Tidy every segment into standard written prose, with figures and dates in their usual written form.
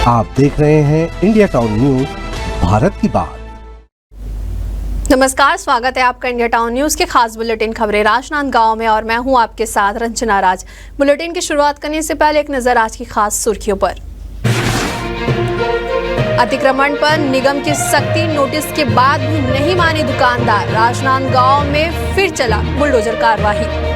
आप देख रहे हैं इंडिया टाउन न्यूज, भारत की बात। नमस्कार, स्वागत है आपका इंडिया टाउन न्यूज के खास बुलेटिन खबरें राजनांदगांव में और मैं हूं आपके साथ रंजना राज। बुलेटिन की शुरुआत करने से पहले एक नजर आज की खास सुर्खियों पर। अतिक्रमण पर निगम की सख्ती नोटिस के बाद भी नहीं माने दुकानदार, राजनांदगांव में फिर चला बुलडोजर कार्रवाई।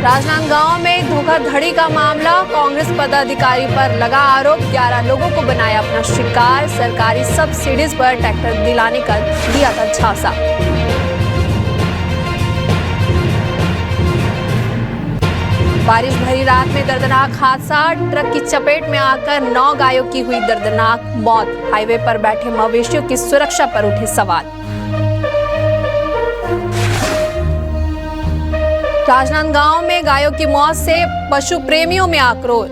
राजनांदगांव में धोखाधड़ी का मामला, कांग्रेस पदाधिकारी पर लगा आरोप, 11 लोगों को बनाया अपना शिकार, सरकारी सब्सिडीज पर ट्रैक्टर दिलाने का दिया था झांसा। बारिश भरी रात में दर्दनाक हादसा, ट्रक की चपेट में आकर 9 गायों की हुई दर्दनाक मौत, हाईवे पर बैठे मवेशियों की सुरक्षा पर उठे सवाल। राजनांदगांव में गायों की मौत से पशु प्रेमियों में आक्रोश,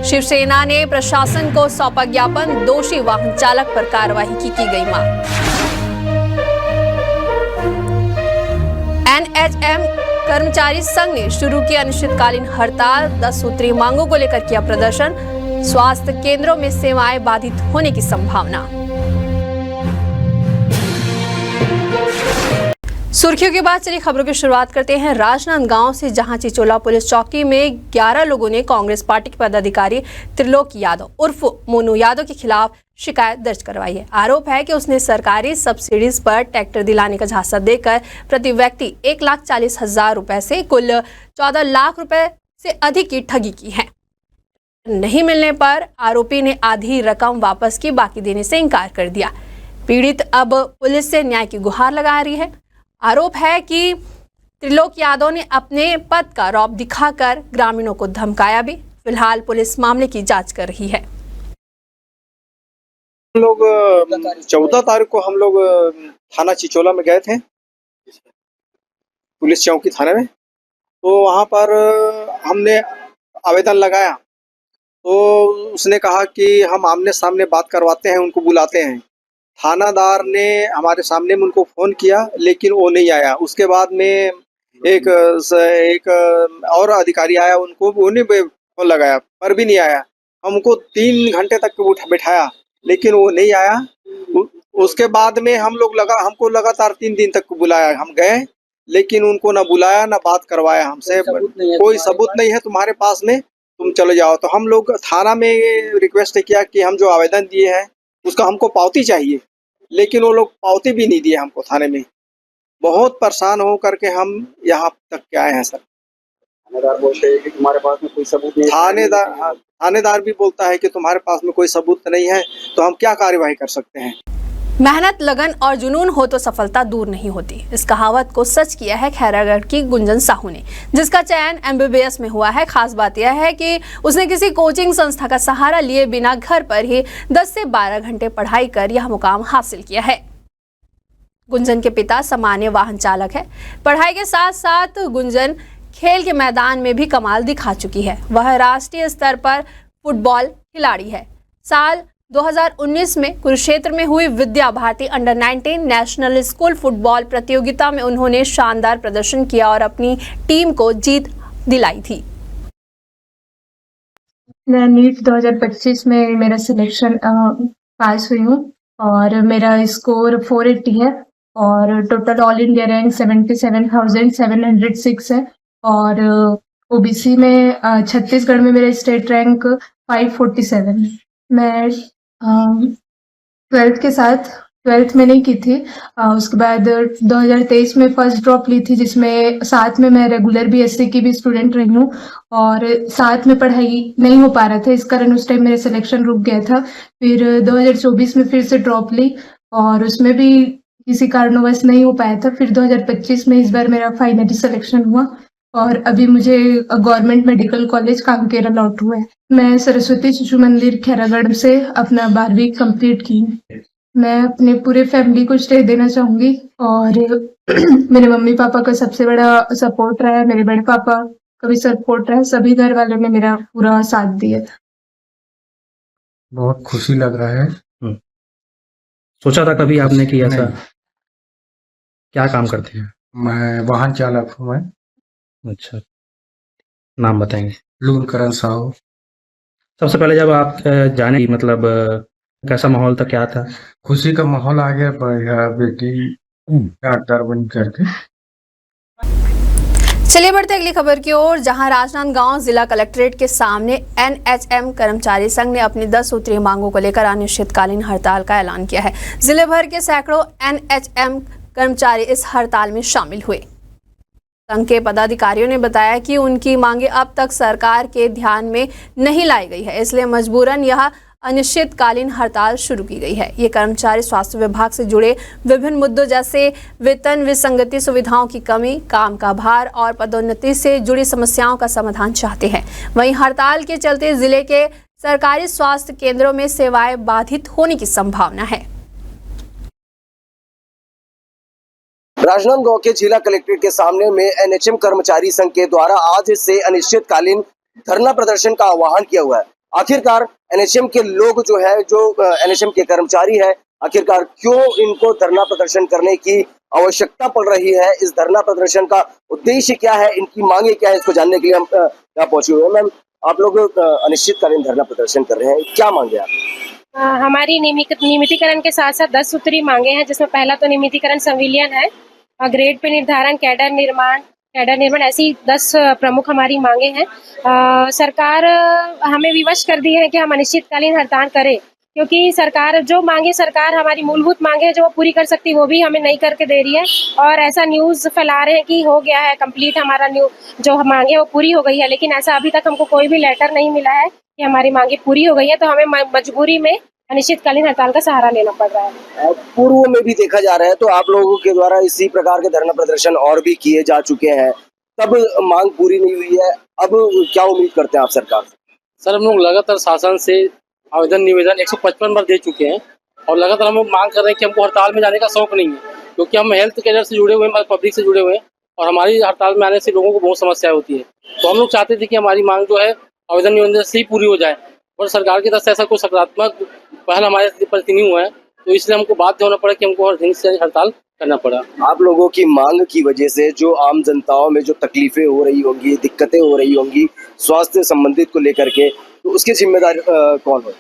शिवसेना ने प्रशासन को सौंपा ज्ञापन, दोषी वाहन चालक पर कार्रवाई की गई मांग। एनएचएम कर्मचारी संघ ने शुरू की अनिश्चितकालीन हड़ताल, 10 सूत्रीय मांगों को लेकर किया प्रदर्शन, स्वास्थ्य केंद्रों में सेवाएं बाधित होने की संभावना। सुर्खियों के बाद चलिए खबरों की शुरुआत करते हैं राजनांदगांव से, जहां चिचोला पुलिस चौकी में 11 लोगों ने कांग्रेस पार्टी के पदाधिकारी त्रिलोक यादव उर्फ मोनू यादव के खिलाफ शिकायत दर्ज करवाई है। आरोप है कि उसने सरकारी सब्सिडीज पर ट्रैक्टर दिलाने का झांसा देकर प्रति व्यक्ति 1,40,000 रुपए से कुल 14 लाख रुपए से अधिक की ठगी की है। नहीं मिलने पर आरोपी ने आधी रकम वापस की, बाकी देने से इनकार कर दिया। पीड़ित अब पुलिस से न्याय की गुहार लगा रही है। आरोप है कि त्रिलोक यादव ने अपने पद का रौब दिखाकर ग्रामीणों को धमकाया भी। फिलहाल पुलिस मामले की जांच कर रही है। हम लोग 14 तारीख को हम लोग थाना चिचोला में गए थे, पुलिस चौकी थाने में। तो वहाँ पर हमने आवेदन लगाया, तो उसने कहा कि हम आमने सामने बात करवाते हैं, उनको बुलाते हैं। थानादार ने हमारे सामने में उनको फ़ोन किया, लेकिन वो नहीं आया। उसके बाद में एक और अधिकारी आया, उनको उन्हें फ़ोन लगाया पर भी नहीं आया। हमको 3 घंटे तक बिठाया, लेकिन वो नहीं आया। उसके बाद में हमको लगातार 3 दिन तक बुलाया। हम गए, लेकिन उनको ना बुलाया ना बात करवाया हमसे। कोई सबूत नहीं है तुम्हारे पास में, तुम चले जाओ। तो हम लोग थाना में रिक्वेस्ट किया कि हम जो आवेदन दिए हैं उसका हमको पावती चाहिए, लेकिन वो लोग पावती भी नहीं दिए हमको थाने में। बहुत परेशान हो करके हम यहाँ तक के आए हैं सर। थानेदार बोलते हैं कि तुम्हारे पास में कोई सबूत नहीं है। थानेदार भी बोलता है कि तुम्हारे पास में कोई सबूत नहीं है, तो हम क्या कार्यवाही कर सकते हैं। मेहनत, लगन और जुनून हो तो सफलता दूर नहीं होती। इस कहावत को सच किया है खैरागढ़ की गुंजन साहू ने, जिसका चयन MBBS में हुआ है। खास बात यह है कि उसने किसी कोचिंग संस्था का सहारा लिए बिना घर पर ही 10 से 12 घंटे पढ़ाई कर यह मुकाम हासिल किया है। गुंजन के पिता सामान्य वाहन चालक है। पढ़ाई के साथ साथ गुंजन खेल के मैदान में भी कमाल दिखा चुकी है। वह राष्ट्रीय स्तर पर फुटबॉल खिलाड़ी है। साल 2019 में कुरुक्षेत्र में हुई Vidya Bharati under nineteen national school football प्रतियोगिता में उन्होंने शानदार प्रदर्शन किया और अपनी टीम को जीत दिलाई थी। मैं नीट 2025 में मेरा सिलेक्शन पास हुई हूँ और मेरा स्कोर 480 है और टोटल ऑल इंडिया रैंक 77,706 है और OBC में छत्तीसगढ़ में मेरा स्टेट रैंक 547 है। मैं 12th में नहीं की थी। उसके बाद 2023 में फर्स्ट ड्रॉप ली थी, जिसमें साथ में मैं रेगुलर BSc की भी स्टूडेंट रही हूँ और साथ में पढ़ाई नहीं हो पा रहा था, इस कारण उस टाइम मेरा सिलेक्शन रुक गया था। फिर 2024 में फिर से ड्रॉप ली और उसमें भी किसी कारणवश नहीं हो पाया था। फिर 2025 में इस बार मेरा फाइनली सिलेक्शन हुआ और अभी मुझे government medical college Kanker allot हुआ है। मैं सरस्वती शिशु मंदिर खैरागढ़ से अपना 12वीं कंप्लीट की। मैं अपने पूरे फैमिली को श्रेय देना चाहूँगी और मेरे मम्मी पापा का सबसे बड़ा सपोर्ट रहा है, मेरे बड़े पापा का भी सपोर्ट रहा है, सभी घर वालों ने मेरा पूरा साथ दिया था। बहुत खुशी लग रहा है। सोचा था कभी आपने कि ऐसा? क्या काम करते हैं? मैं वाहन चालक हूँ। मैं अच्छा, नाम बताएंगे? लूनकरण साहू। सबसे पहले जब आप जाने मतलब कैसा माहौल था, क्या था? खुशी का माहौल आ गया, बढ़िया बेटी डॉक्टर बन करके। चलिए बढ़ते अगली खबर की ओर, जहां राजनांदगांव जिला कलेक्ट्रेट के सामने एनएचएम कर्मचारी संघ ने अपनी 10 सूत्रीय मांगों को लेकर अनिश्चितकालीन हड़ताल का ऐलान किया है। जिले भर के सैकड़ों एनएचएम कर्मचारी इस हड़ताल में शामिल हुए। संघ के पदाधिकारियों ने बताया कि उनकी मांगे अब तक सरकार के ध्यान में नहीं लाई गई है, इसलिए मजबूरन यह अनिश्चितकालीन हड़ताल शुरू की गई है। ये कर्मचारी स्वास्थ्य विभाग से जुड़े विभिन्न मुद्दों जैसे वेतन विसंगति, सुविधाओं की कमी, काम का भार और पदोन्नति से जुड़ी समस्याओं का समाधान चाहते हैं। वहीं हड़ताल के चलते जिले के सरकारी स्वास्थ्य केंद्रों में सेवाएं बाधित होने की संभावना है। राजनांदगांव के जिला कलेक्ट्रेट के सामने में एनएचएम कर्मचारी संघ के द्वारा आज से अनिश्चितकालीन धरना प्रदर्शन का आह्वान किया हुआ है। आखिरकार एनएचएम के लोग जो है, जो एनएचएम के कर्मचारी है, आखिरकार क्यों इनको धरना प्रदर्शन करने की आवश्यकता पड़ रही है, इस धरना प्रदर्शन का उद्देश्य क्या है, इनकी मांगे क्या है, इसको जानने के लिए हम यहाँ पहुंचे हुए हैं। मैम, आप लोग अनिश्चितकालीन धरना प्रदर्शन कर रहे हैं, क्या मांगे आप? हमारी नियमितीकरण के साथ साथ 10 सूत्री मांगे हैं, जिसमें पहला तो नियमितीकरण संविलियन है, ग्रेड पे निर्धारण, कैडर निर्माण ऐसी 10 प्रमुख हमारी मांगे हैं। सरकार हमें विवश कर दी है कि हम अनिश्चितकालीन हड़ताल करें, क्योंकि सरकार जो मांगे, सरकार हमारी मूलभूत मांगे जो वो पूरी कर सकती है वो भी हमें नहीं करके दे रही है, और ऐसा न्यूज़ फैला रहे हैं कि हो गया है कंप्लीट, हमारा जो मांगे वो पूरी हो गई है, लेकिन ऐसा अभी तक हमको कोई भी लेटर नहीं मिला है कि हमारी मांगे पूरी हो गई है। तो हमें मजबूरी में अनिश्चितकालीन हड़ताल का सहारा लेना पड़ रहा है। पूर्व में भी देखा जा रहा है तो आप लोगों के द्वारा इसी प्रकार के धरना प्रदर्शन और भी किए जा चुके हैं, तब मांग पूरी नहीं हुई है। अब क्या उम्मीद करते हैं आप सरकार से? सर, हम लोग लगातार शासन से आवेदन निवेदन 155 बार दे चुके हैं और लगातार हम लोग मांग कर रहे हैं कि हमको हड़ताल में जाने का शौक नहीं है, क्योंकि हम हेल्थ केयर से जुड़े हुए हैं, पब्लिक से जुड़े हुए हैं, और हमारी हड़ताल में आने से लोगों को बहुत समस्या होती है। तो हम लोग चाहते थे कि हमारी मांग जो है आवेदन निवेदन से ही पूरी हो जाए, और सरकार की तरफ से ऐसा कोई सकारात्मक पहल हमारे प्रति नहीं हुआ है, तो इसलिए हमको बाध्य होना पड़ा कि हमको हड़ताल करना पड़ा। आप लोगों की मांग की वजह से जो आम जनताओं में जो तकलीफें हो रही होंगी, दिक्कतें हो रही होंगी स्वास्थ्य संबंधित को लेकर के, तो उसकी जिम्मेदार कौन हो?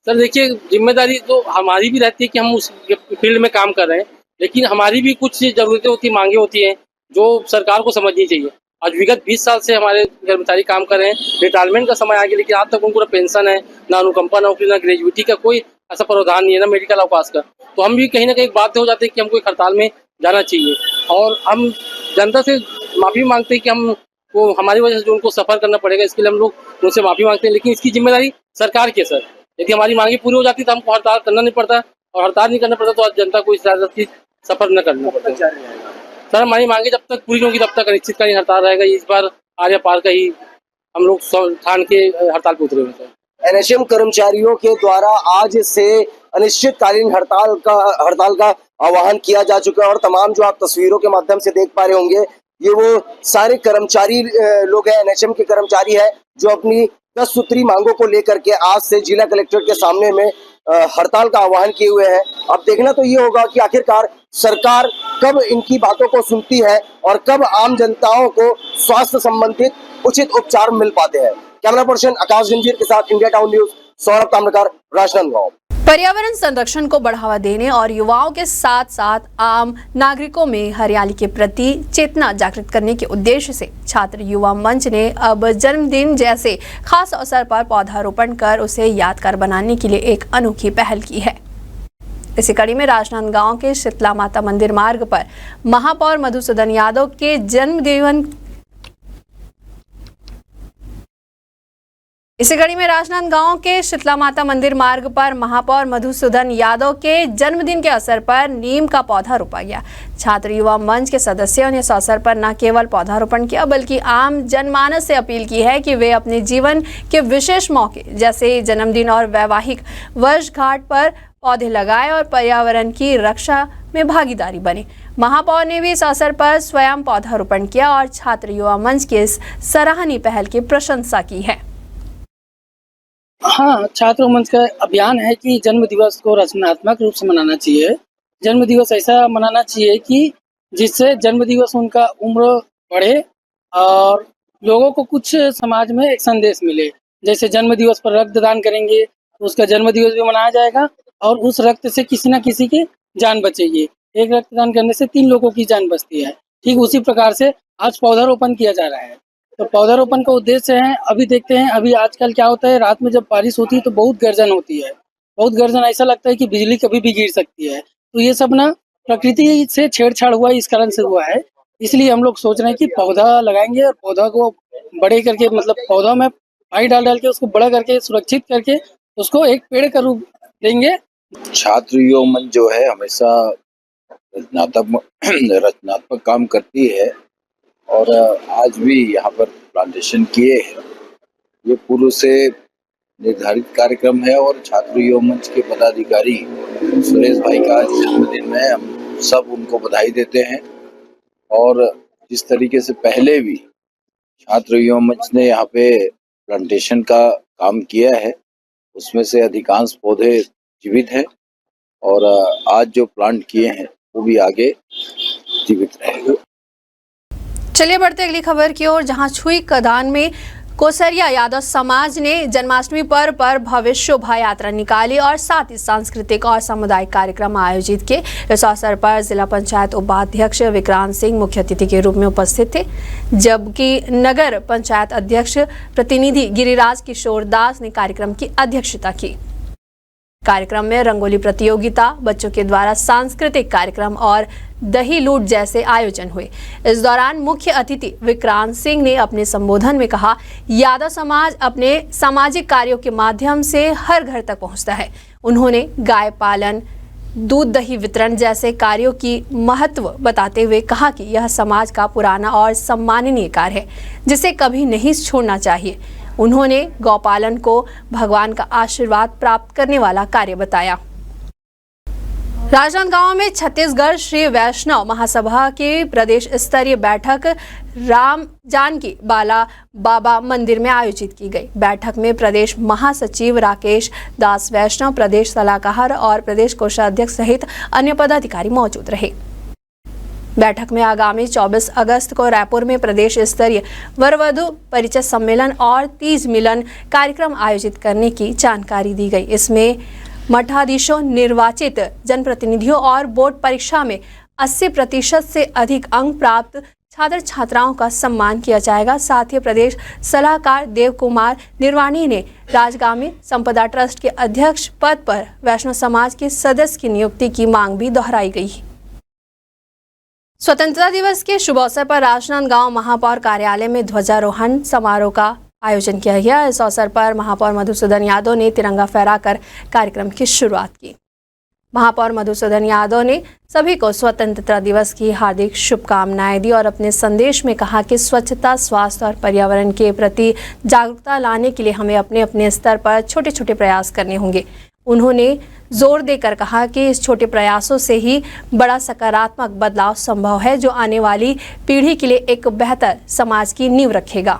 सर देखिए, जिम्मेदारी तो हमारी भी रहती है कि हम उस फील्ड में काम कर रहे हैं, लेकिन हमारी भी कुछ ज़रूरतें होती, मांगे होती हैं जो सरकार को समझनी चाहिए। आज विगत 20 साल से हमारे कर्मचारी काम कर रहे हैं, रिटायरमेंट का समय आ गया, लेकिन आज तक उनको ना पेंशन है, ना अनुकंपा नौकरी, ना ग्रेजुएटी का कोई ऐसा प्रावधान नहीं है, ना मेडिकल अवकाश का। तो हम भी कहीं ना कहीं बाध्य हो जाते हैं कि हमको एक हड़ताल में जाना चाहिए, और हम जनता से माफ़ी मांगते हैं कि हमको हमारी वजह से जो उनको सफ़र करना पड़ेगा, इसके लिए हम लोग उनसे माफ़ी मांगते हैं, लेकिन इसकी जिम्मेदारी सरकार की है। सर, यदि हमारी मांगे पूरी हो जाती तो हमको हड़ताल करना नहीं पड़ता, और हड़ताल नहीं करना पड़ता तो आज जनता को इस तरह की सफ़र न करना पड़ता। सर, हमारी मांगे जब तक पूरी होगी तब तक अनिश्चितकालीन हड़ताल रहेगा। इस बार आर्या पार का ही हम लोग ठान के हड़ताल पे उतरे हुए हैं। एनएचएम कर्मचारियों के द्वारा आज से अनिश्चितकालीन हड़ताल का आह्वान किया जा चुका है, और तमाम जो आप तस्वीरों के माध्यम से देख पा रहे होंगे, ये वो सारे कर्मचारी लोग हैं, एनएचएम के कर्मचारी हैं, जो अपनी 10 सूत्री मांगों को लेकर के आज से जिला कलेक्ट्रेट के सामने में हड़ताल का आह्वान किए हुए हैं। अब देखना तो ये होगा कि आखिरकार सरकार कब इनकी बातों को सुनती है और कब आम जनताओं को स्वास्थ्य संबंधित उचित उपचार मिल पाते हैं। कैमरा पर्सन आकाश जंजीर के साथ India town news, Saurabh Tamrakar, Rajnandgaon. पर्यावरण संरक्षण को बढ़ावा देने और युवाओं के साथ साथ आम नागरिकों में हरियाली के प्रति चेतना जागृत करने के उद्देश्य से छात्र युवा मंच ने अब जन्मदिन जैसे खास अवसर पर पौधारोपण कर उसे यादगार बनाने के लिए एक अनोखी पहल की है। इसी कड़ी में राजनांदगांव के शीतला माता मंदिर मार्ग पर महापौर मधुसूदन यादव के जन्मदिन इसी कड़ी में राजनांदगांव के शीतला माता मंदिर मार्ग पर महापौर मधुसूदन यादव के जन्मदिन के अवसर पर नीम का पौधा रोपा गया। छात्र युवा मंच के सदस्यों ने इस अवसर पर न केवल पौधारोपण किया बल्कि आम जनमानस से अपील की है कि वे अपने जीवन के विशेष मौके जैसे जन्मदिन और वैवाहिक वर्षगांठ पर पौधे लगाएं और पर्यावरण की रक्षा में भागीदारी बने। महापौर ने भी इस अवसर पर स्वयं पौधारोपण किया और छात्र युवा मंच की इस सराहनीय पहल की प्रशंसा की है। हाँ, छात्र मंच का अभियान है कि जन्म दिवस को रचनात्मक रूप से मनाना चाहिए। जन्म दिवस ऐसा मनाना चाहिए कि जिससे जन्म दिवस उनका उम्र बढ़े और लोगों को कुछ समाज में एक संदेश मिले। जैसे जन्म दिवस पर रक्तदान करेंगे तो उसका जन्म दिवस भी मनाया जाएगा और उस रक्त से किसी न किसी की जान बचेगी। एक रक्तदान करने से 3 लोगों की जान बचती है। ठीक उसी प्रकार से आज पौधारोपण किया जा रहा है। तो पौधारोपण का उद्देश्य है, अभी देखते हैं, अभी आजकल क्या होता है, रात में जब बारिश होती है तो बहुत गर्जन होती है। बहुत गर्जन, ऐसा लगता है कि बिजली कभी भी गिर सकती है। तो ये सब ना प्रकृति से छेड़छाड़ हुआ, इस कारण से हुआ है। इसलिए हम लोग सोच रहे हैं कि पौधा लगाएंगे और पौधा को बड़े करके, मतलब पौधा में पानी डाल के उसको बड़ा करके, सुरक्षित करके उसको एक पेड़ का रूप देंगे। छात्र युवा मंच जो है हमेशा रचनात्मक काम करती है और आज भी यहाँ पर प्लांटेशन किए हैं। ये पूर्व से निर्धारित कार्यक्रम है और छात्र युवा मंच के पदाधिकारी सुरेश भाई का जन्मदिन है, हम सब उनको बधाई देते हैं। और जिस तरीके से पहले भी छात्र युवा मंच ने यहाँ पे प्लांटेशन का काम किया है, उसमें से अधिकांश पौधे जीवित हैं और आज जो प्लांट किए हैं वो भी आगे जीवित रहेंगे। चलिए बढ़ते अगली खबर की ओर, जहां छुई कदान में कोसरिया यादव समाज ने जन्माष्टमी पर्व पर भव्य शोभा यात्रा निकाली और साथ ही सांस्कृतिक और सामुदायिक कार्यक्रम आयोजित किए। इस अवसर पर जिला पंचायत उपाध्यक्ष विक्रांत सिंह मुख्य अतिथि के रूप में उपस्थित थे, जबकि नगर पंचायत अध्यक्ष प्रतिनिधि गिरिराज किशोर दास ने कार्यक्रम की अध्यक्षता की। कार्यक्रम में रंगोली प्रतियोगिता, बच्चों के द्वारा सांस्कृतिक कार्यक्रम और दही लूट जैसे आयोजन हुए। इस दौरान मुख्य अतिथि विक्रांत सिंह ने अपने संबोधन में कहा, यादव समाज अपने सामाजिक कार्यों के माध्यम से हर घर तक पहुंचता है। उन्होंने गाय पालन, दूध दही वितरण जैसे कार्यों की महत्व बताते हुए कहा कि यह समाज का पुराना और सम्माननीय कार्य है, जिसे कभी नहीं छोड़ना चाहिए। उन्होंने गौपालन को भगवान का आशीर्वाद प्राप्त करने वाला कार्य बताया। राजनांदगांव में छत्तीसगढ़ श्री वैष्णव महासभा की प्रदेश स्तरीय बैठक राम जानकी बाला बाबा मंदिर में आयोजित की गई। बैठक में प्रदेश महासचिव राकेश दास वैष्णव, प्रदेश सलाहकार और प्रदेश कोषाध्यक्ष सहित अन्य पदाधिकारी मौजूद रहे। बैठक में आगामी 24 अगस्त को रायपुर में प्रदेश स्तरीय वर वधु परिचय सम्मेलन और तीज मिलन कार्यक्रम आयोजित करने की जानकारी दी गई। इसमें मठाधीशों, निर्वाचित जनप्रतिनिधियों और बोर्ड परीक्षा में 80% से अधिक अंक प्राप्त छात्र छात्राओं का सम्मान किया जाएगा। साथ ही प्रदेश सलाहकार देव कुमार निर्वाणी ने राजगामी संपदा ट्रस्ट के अध्यक्ष पद पर वैष्णव समाज के सदस्य की नियुक्ति की मांग भी दोहराई गई। स्वतंत्रता दिवस के शुभ अवसर पर राजनांदगांव महापौर कार्यालय में ध्वजारोहण समारोह का आयोजन किया गया। इस अवसर पर महापौर मधुसूदन यादव ने तिरंगा फहराकर कार्यक्रम की शुरुआत की। महापौर मधुसूदन यादव ने सभी को स्वतंत्रता दिवस की हार्दिक शुभकामनाएं दी और अपने संदेश में कहा कि स्वच्छता, स्वास्थ्य और पर्यावरण के प्रति जागरूकता लाने के लिए हमें अपने अपने स्तर पर छोटे छोटे प्रयास करने होंगे। उन्होंने जोर देकर कहा कि इस छोटे प्रयासों से ही बड़ा सकारात्मक बदलाव संभव है, जो आने वाली पीढ़ी के लिए एक बेहतर समाज की नींव रखेगा।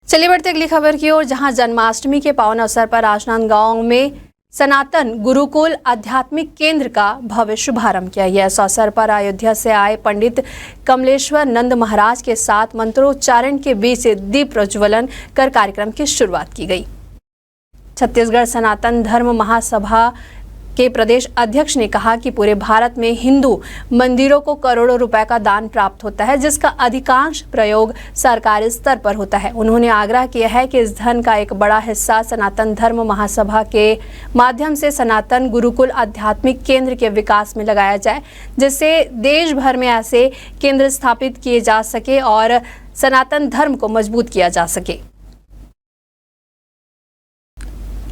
चलिए बढ़ते अगली खबर की ओर, जहां जन्माष्टमी के पावन अवसर पर राजनांदगांव में सनातन गुरुकुल आध्यात्मिक केंद्र का भव्य शुभारंभ किया गया। इस अवसर पर अयोध्या से आए पंडित कमलेश्वर नंद महाराज के साथ मंत्रोच्चारण के बीच दीप प्रज्वलन कर कार्यक्रम की शुरुआत की गई। छत्तीसगढ़ सनातन धर्म महासभा के प्रदेश अध्यक्ष ने कहा कि पूरे भारत में हिंदू मंदिरों को करोड़ों रुपए का दान प्राप्त होता है, जिसका अधिकांश प्रयोग सरकारी स्तर पर होता है। उन्होंने आग्रह किया है कि इस धन का एक बड़ा हिस्सा सनातन धर्म महासभा के माध्यम से सनातन गुरुकुल आध्यात्मिक केंद्र के विकास में लगाया जाए, जिससे देश भर में ऐसे केंद्र स्थापित किए जा सके और सनातन धर्म को मजबूत किया जा सके।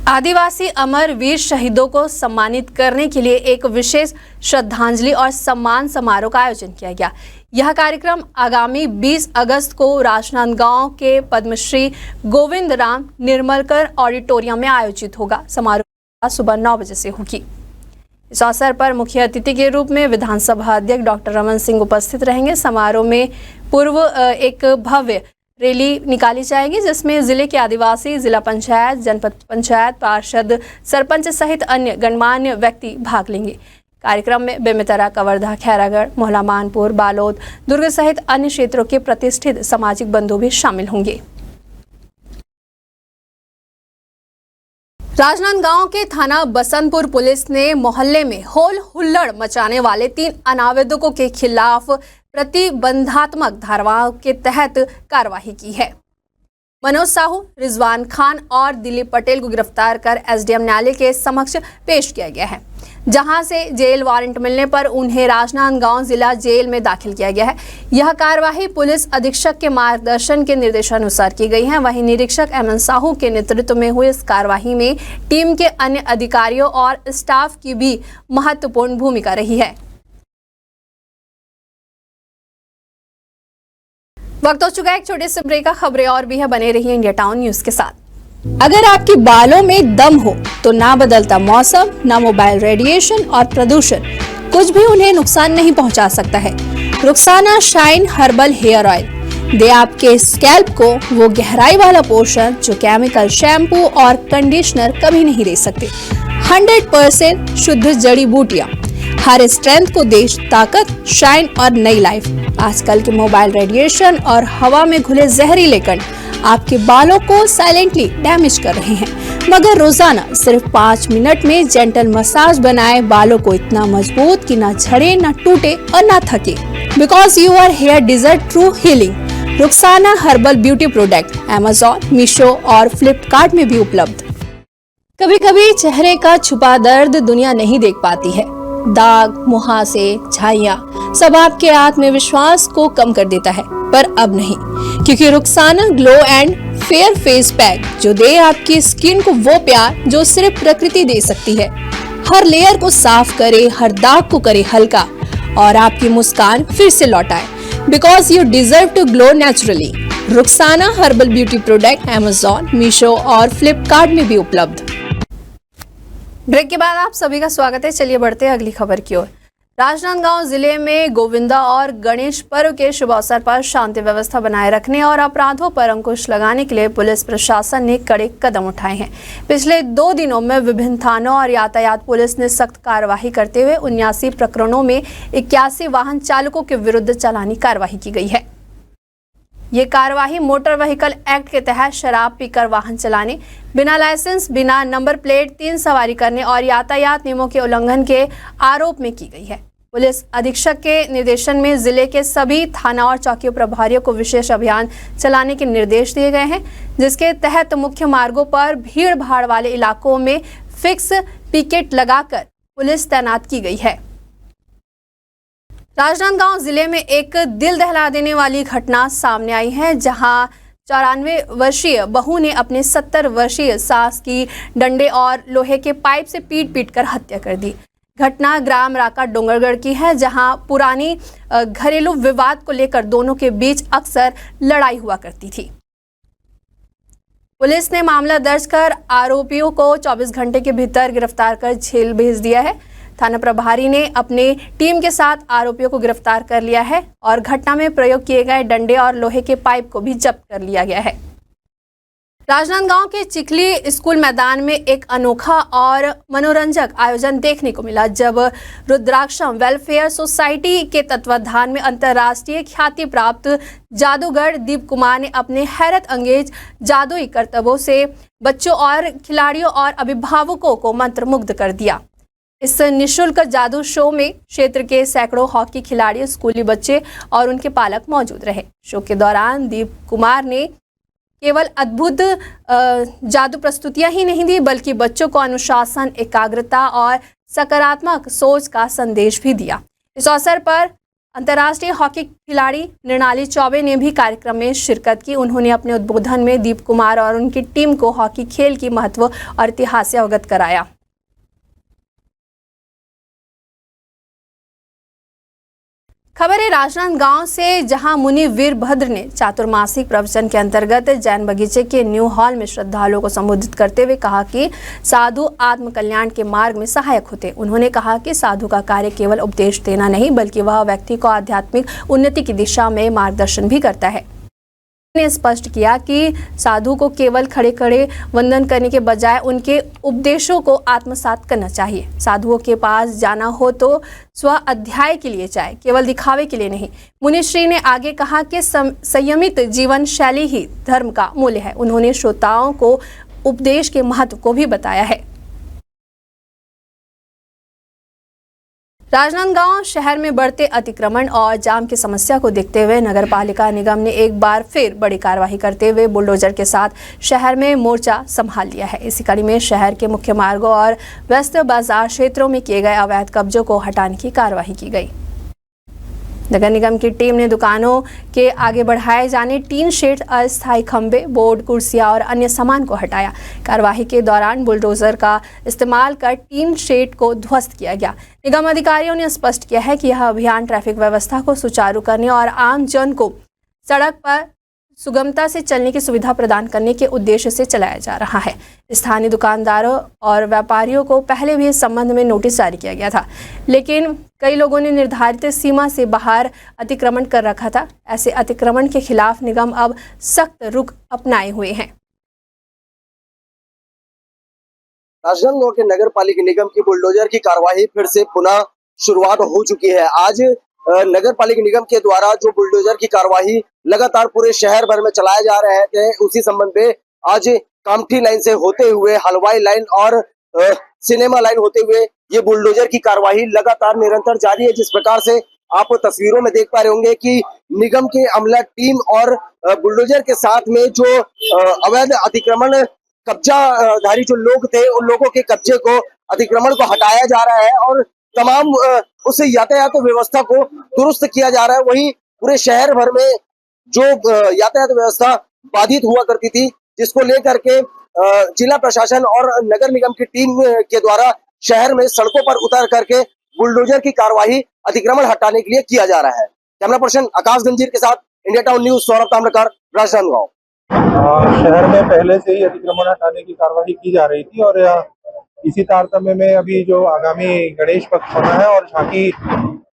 आदिवासी अमर वीर शहीदों को सम्मानित करने के लिए एक विशेष श्रद्धांजलि और सम्मान समारोह का आयोजन किया गया। यह कार्यक्रम आगामी 20 अगस्त को राजनांदगांव के पद्मश्री गोविंद राम निर्मलकर ऑडिटोरियम में आयोजित होगा। समारोह सुबह 9 बजे से होगी। इस अवसर पर मुख्य अतिथि के रूप में विधानसभा अध्यक्ष डॉक्टर रमन सिंह उपस्थित रहेंगे। समारोह में पूर्व एक भव्य रैली निकाली जाएगी, जिसमें जिले के आदिवासी, जिला पंचायत, जनपद पंचायत, पार्षद, सरपंच सहित अन्य गणमान्य व्यक्ति भाग लेंगे। कार्यक्रम में बेमेतरा, कवर्धा, खैरागढ़, मोहला मानपुर, बालोद, दुर्ग सहित अन्य क्षेत्रों के प्रतिष्ठित सामाजिक बंधु भी शामिल होंगे। राजनांदगांव के थाना बसंतपुर पुलिस ने मोहल्ले में होल हुल्लड़ मचाने वाले 3 अनावेदकों के खिलाफ प्रतिबंधात्मक धाराओं के तहत कार्रवाई की है। मनोज साहू, रिजवान खान और दिलीप पटेल को गिरफ्तार कर एसडीएम न्यायालय के समक्ष पेश किया गया है, जहां से जेल वारंट मिलने पर उन्हें राजनांदगांव जिला जेल में दाखिल किया गया है। यह कार्यवाही पुलिस अधीक्षक के मार्गदर्शन के निर्देशानुसार की गई है। वहीं निरीक्षक एमएन साहू के नेतृत्व में हुई इस कार्यवाही में टीम के अन्य अधिकारियों और स्टाफ की भी महत्वपूर्ण भूमिका रही है। वक्त हो चुका है एक छोटे से ब्रेक का। खबरें और भी है, बने रहिए इंडिया टाउन न्यूज के साथ। अगर आपके बालों में दम हो तो ना बदलता मौसम, ना मोबाइल रेडिएशन और प्रदूषण कुछ भी उन्हें नुकसान नहीं पहुंचा सकता है। Rukhsana shine herbal hair oil दे आपके स्कैल्प को वो गहराई वाला पोषण जो केमिकल शैम्पू और कंडीशनर कभी नहीं दे सकते। 100% शुद्ध जड़ी बूटियां हर स्ट्रेंथ को दे ताकत, शाइन और नई लाइफ। आजकल के मोबाइल रेडिएशन और हवा में घुले जहरीले कण आपके बालों को साइलेंटली डैमेज कर रहे हैं, मगर रोजाना सिर्फ 5 मिनट में जेंटल मसाज बनाए बालों को इतना मजबूत कि ना झड़े, ना टूटे और ना थके। Because you are hair deserve true healing. Rukhsana herbal beauty product Amazon, Meesho और फ्लिपकार्ट में भी उपलब्ध। कभी कभी चेहरे का छुपा दर्द दुनिया नहीं देख पाती है। दाग, मुहासे, झाइयां सब आपके आत्मविश्वास को कम कर देता है, पर अब नहीं, क्योंकि Rukhsana glow and fair face pack जो दे आपकी स्किन को वो प्यार जो सिर्फ प्रकृति दे सकती है। हर लेयर को साफ करे, हर दाग को करे हल्का और आपकी मुस्कान फिर से लौटाए। Because you deserve to glow naturally. Rukhsana herbal beauty product Amazon, Meesho और फ्लिपकार्ट में भी उपलब्ध। ब्रेक के बाद आप सभी का स्वागत है। चलिए बढ़ते हैं अगली खबर की ओर। राजनांदगांव जिले में गोविंदा और गणेश पर्व के शुभ अवसर पर शांति व्यवस्था बनाए रखने और अपराधों पर अंकुश लगाने के लिए पुलिस प्रशासन ने कड़े कदम उठाए हैं। पिछले 2 दिनों में विभिन्न थानों और यातायात पुलिस ने सख्त कार्यवाही करते हुए 79 प्रकरणों में 81 वाहन चालकों के विरुद्ध चालानी कार्यवाही की गई है। ये कार्यवाही मोटर व्हीकल एक्ट के तहत शराब पीकर वाहन चलाने, बिना लाइसेंस, बिना नंबर प्लेट, 3 सवारी करने और यातायात नियमों के उल्लंघन के आरोप में की गई है। पुलिस अधीक्षक के निर्देशन में जिले के सभी थाना और चौकी प्रभारियों को विशेष अभियान चलाने के निर्देश दिए गए हैं, जिसके तहत मुख्य मार्गों पर भीड़ भाड़ वाले इलाकों में फिक्स पिकेट लगाकर पुलिस तैनात की गई है। राजनांदगांव जिले में एक दिल दहला देने वाली घटना सामने आई है, जहां 94 वर्षीय बहू ने अपने 70 वर्षीय सास की डंडे और लोहे के पाइप से पीट कर हत्या कर दी। घटना ग्राम राका डोंगरगढ़ की है, जहां पुरानी घरेलू विवाद को लेकर दोनों के बीच अक्सर लड़ाई हुआ करती थी। पुलिस ने मामला दर्ज कर आरोपियों को 24 घंटे के भीतर गिरफ्तार कर जेल भेज दिया है। थाना प्रभारी ने अपने टीम के साथ आरोपियों को गिरफ्तार कर लिया है और घटना में प्रयोग किए गए डंडे और लोहे के पाइप को भी जब्त कर लिया गया है। राजनांदगांव के चिखली स्कूल मैदान में एक अनोखा और मनोरंजक आयोजन देखने को मिला, जब रुद्राक्षम वेलफेयर सोसाइटी के तत्वाधान में अंतर्राष्ट्रीय ख्याति प्राप्त जादूगर दीप कुमार ने अपने हैरत अंगेज जादुई करतबों से बच्चों और खिलाड़ियों और अभिभावकों को मंत्रमुग्ध कर दिया। इस निःशुल्क जादू शो में क्षेत्र के सैकड़ों हॉकी खिलाड़ी, स्कूली बच्चे और उनके पालक मौजूद रहे। शो के दौरान दीप कुमार ने केवल अद्भुत जादू प्रस्तुतियां ही नहीं दी, बल्कि बच्चों को अनुशासन, एकाग्रता और सकारात्मक सोच का संदेश भी दिया। इस अवसर पर अंतर्राष्ट्रीय हॉकी खिलाड़ी मृणाली चौबे ने भी कार्यक्रम में शिरकत की। उन्होंने अपने उद्बोधन में दीप कुमार और उनकी टीम को हॉकी खेल की महत्व और इतिहास से अवगत कराया। खबर है राजनांदगांव से, जहां मुनि वीरभद्र ने चातुर्मासिक प्रवचन के अंतर्गत जैन बगीचे के न्यू हॉल में श्रद्धालुओं को संबोधित करते हुए कहा कि साधु आत्म कल्याण के मार्ग में सहायक होते। उन्होंने कहा कि साधु का कार्य केवल उपदेश देना नहीं, बल्कि वह व्यक्ति को आध्यात्मिक उन्नति की दिशा में मार्गदर्शन भी करता है। ने स्पष्ट किया कि साधु को केवल खड़े खड़े वंदन करने के बजाय उनके उपदेशों को आत्मसात करना चाहिए। साधुओं के पास जाना हो तो स्व अध्याय के लिए जाए, केवल दिखावे के लिए नहीं। मुनिश्री ने आगे कहा कि संयमित जीवन शैली ही धर्म का मूल्य है। उन्होंने श्रोताओं को उपदेश के महत्व को भी बताया है। राजनांदगांव शहर में बढ़ते अतिक्रमण और जाम की समस्या को देखते हुए नगर पालिका निगम ने एक बार फिर बड़ी कार्रवाई करते हुए बुलडोजर के साथ शहर में मोर्चा संभाल लिया है। इसी कड़ी में शहर के मुख्य मार्गों और व्यस्त बाजार क्षेत्रों में किए गए अवैध कब्जों को हटाने की कार्रवाई की गई। नगर निगम की टीम ने दुकानों के आगे बढ़ाए जाने टीन शेड, अस्थायी खंबे, बोर्ड, कुर्सियां और अन्य सामान को हटाया। कार्यवाही के दौरान बुलडोजर का इस्तेमाल कर टीन शेड को ध्वस्त किया गया। निगम अधिकारियों ने स्पष्ट किया है कि यह अभियान ट्रैफिक व्यवस्था को सुचारू करने और आम जन को सड़क पर सुगमता से चलने की सुविधा प्रदान करने के उद्देश्य से चलाया जा रहा है। स्थानीय दुकानदारों और व्यापारियों को पहले भी इस संबंध में नोटिस जारी किया गया था, लेकिन कई लोगों ने निर्धारित सीमा से बाहर अतिक्रमण कर रखा था। ऐसे अतिक्रमण के खिलाफ निगम अब सख्त रुख अपनाए हुए हैं। राजनांदगांव के नगर पालिका निगम की बुलडोजर की कार्यवाही फिर से पुनः शुरुआत हो चुकी है। आज नगर पालिका निगम के द्वारा जो बुलडोजर की कार्यवाही लगातार पूरे शहर भर में चलाए जा रहे थे, उसी संबंध में आज कामठी लाइन से होते हुए हलवाई लाइन और सिनेमा लाइन होते हुए ये बुलडोजर की कार्यवाही लगातार निरंतर जारी है। जिस प्रकार से आप तस्वीरों में देख पा रहे होंगे कि निगम के अमला टीम और बुलडोजर के साथ में जो अवैध अतिक्रमण कब्जाधारी जो लोग थे, उन लोगों के कब्जे को, अतिक्रमण को हटाया जा रहा है और तमाम उस यातायात व्यवस्था को दुरुस्त किया जा रहा है। वहीं पूरे शहर भर में जो यातायात व्यवस्था बाधित हुआ करती थी, जिसको लेकर के जिला प्रशासन और नगर निगम की टीम के द्वारा शहर में सड़कों पर उतर करके बुलडोजर की कार्यवाही अतिक्रमण हटाने के लिए किया जा रहा है। कैमरा पर्सन आकाश गंजीर के साथ India town news, Saurabh Tamrakar, Rajnandgaon. शहर में पहले से ही अतिक्रमण हटाने की कार्यवाही की जा रही थी और इसी तारतम्य में अभी जो आगामी गणेश पक्ष होना है और झांकी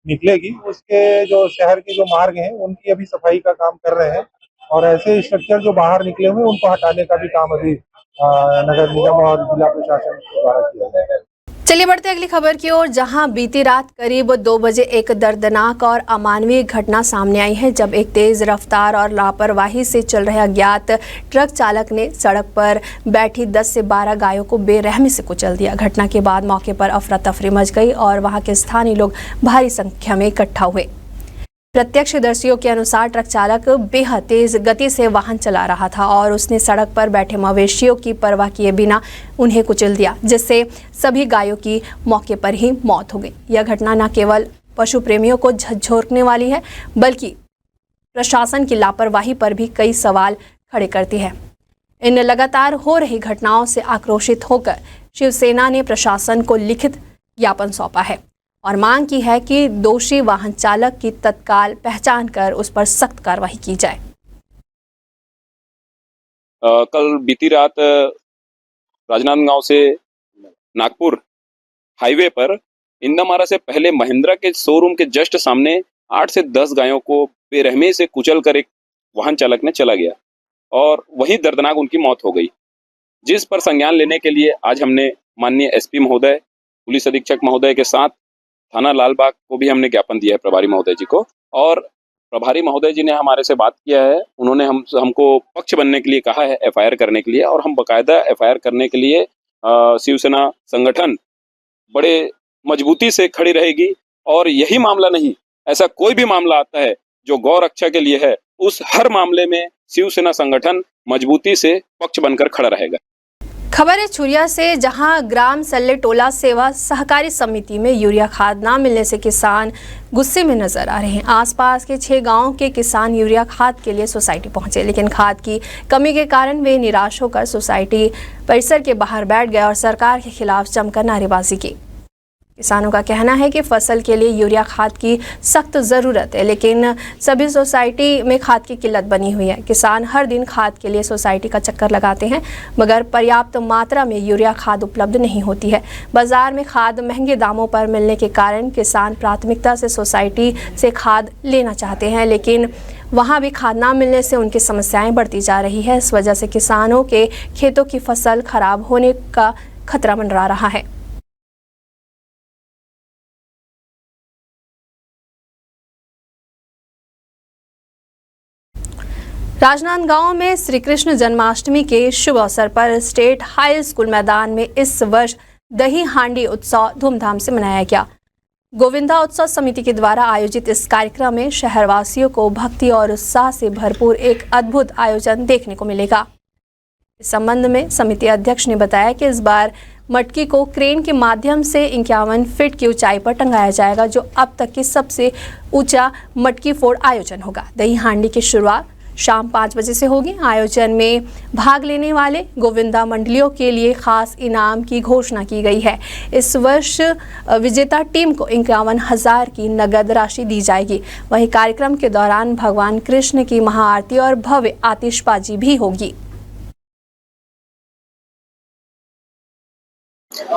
निकलेगी, उसके जो शहर के जो मार्ग हैं उनकी अभी सफाई का काम कर रहे हैं और ऐसे स्ट्रक्चर जो बाहर निकले हुए उनको हटाने का भी काम अभी नगर निगम और जिला प्रशासन के द्वारा किया जाएगा। चलिए बढ़ते अगली खबर की ओर, जहां बीती रात करीब 2 बजे एक दर्दनाक और अमानवीय घटना सामने आई है, जब एक तेज रफ्तार और लापरवाही से चल रहे अज्ञात ट्रक चालक ने सड़क पर बैठी 10 से 12 गायों को बेरहमी से कुचल दिया। घटना के बाद मौके पर अफरा तफरी मच गई और वहां के स्थानीय लोग भारी संख्या में इकट्ठा हुए। प्रत्यक्षदर्शियों के अनुसार ट्रक चालक बेहद तेज गति से वाहन चला रहा था और उसने सड़क पर बैठे मवेशियों की परवाह किए बिना उन्हें कुचल दिया, जिससे सभी गायों की मौके पर ही मौत हो गई। यह घटना न केवल पशु प्रेमियों को झकझोरने वाली है, बल्कि प्रशासन की लापरवाही पर भी कई सवाल खड़े करती है। इन लगातार हो रही घटनाओं से आक्रोशित होकर शिवसेना ने प्रशासन को लिखित ज्ञापन सौंपा है और मांग की है कि दोषी वाहन चालक की तत्काल पहचान कर उस पर सख्त कार्रवाई की जाए। कल बीती रात राजनांदगांव से नागपुर हाईवे पर इंदामारा से पहले महिंद्रा के शोरूम के जस्ट सामने 8 से 10 गायों को बेरहमी से कुचल कर एक वाहन चालक ने चला गया और वहीं दर्दनाक उनकी मौत हो गई, जिस पर संज्ञान लेने के लिए आज हमने माननीय एसपी महोदय, पुलिस अधीक्षक महोदय के साथ थाना लालबाग को भी हमने ज्ञापन दिया है प्रभारी महोदय जी को, और प्रभारी महोदय जी ने हमारे से बात किया है। उन्होंने हमको पक्ष बनने के लिए कहा है एफआईआर करने के लिए, और हम बकायदा एफआईआर करने के लिए शिवसेना संगठन बड़े मजबूती से खड़ी रहेगी और यही मामला नहीं, ऐसा कोई भी मामला आता है जो गौ रक्षा के लिए है, उस हर मामले में शिवसेना संगठन मजबूती से पक्ष बनकर खड़ा रहेगा। खबर है छुरिया से, जहां ग्राम सल्ले टोला सेवा सहकारी समिति में यूरिया खाद ना मिलने से किसान गुस्से में नजर आ रहे हैं। आसपास के 6 गांवों के किसान यूरिया खाद के लिए सोसाइटी पहुंचे, लेकिन खाद की कमी के कारण वे निराश होकर सोसाइटी परिसर के बाहर बैठ गए और सरकार के खिलाफ जमकर नारेबाजी की। किसानों का कहना है कि फसल के लिए यूरिया खाद की सख्त ज़रूरत है, लेकिन सभी सोसाइटी में खाद की किल्लत बनी हुई है। किसान हर दिन खाद के लिए सोसाइटी का चक्कर लगाते हैं, मगर पर्याप्त मात्रा में यूरिया खाद उपलब्ध नहीं होती है। बाजार में खाद महंगे दामों पर मिलने के कारण किसान प्राथमिकता से सोसाइटी से खाद लेना चाहते हैं, लेकिन वहाँ भी खाद ना मिलने से उनकी समस्याएं बढ़ती जा रही है। इस वजह से किसानों के खेतों की फसल खराब होने का खतरा मंडरा रहा है। राजनांदगांव में श्री कृष्ण जन्माष्टमी के शुभ अवसर पर स्टेट हाई स्कूल मैदान में इस वर्ष दही हांडी उत्सव धूमधाम से मनाया गया। गोविंदा उत्सव समिति के द्वारा आयोजित इस कार्यक्रम में शहरवासियों को भक्ति और उत्साह से भरपूर एक अद्भुत आयोजन देखने को मिलेगा। इस संबंध में समिति अध्यक्ष ने बताया कि इस बार मटकी को क्रेन के माध्यम से 51 फीट की ऊंचाई पर टंगाया जाएगा, जो अब तक की सबसे ऊंचा मटकी फोड़ आयोजन होगा। दही हांडी की शुरुआत शाम 5 बजे से होगी। आयोजन में भाग लेने वाले गोविंदा मंडलियों के लिए खास इनाम की घोषणा की गई है। इस वर्ष विजेता टीम को 51,000 की नगद राशि दी जाएगी। वहीं कार्यक्रम के दौरान भगवान कृष्ण की महाआरती और भव्य आतिशबाजी भी होगी।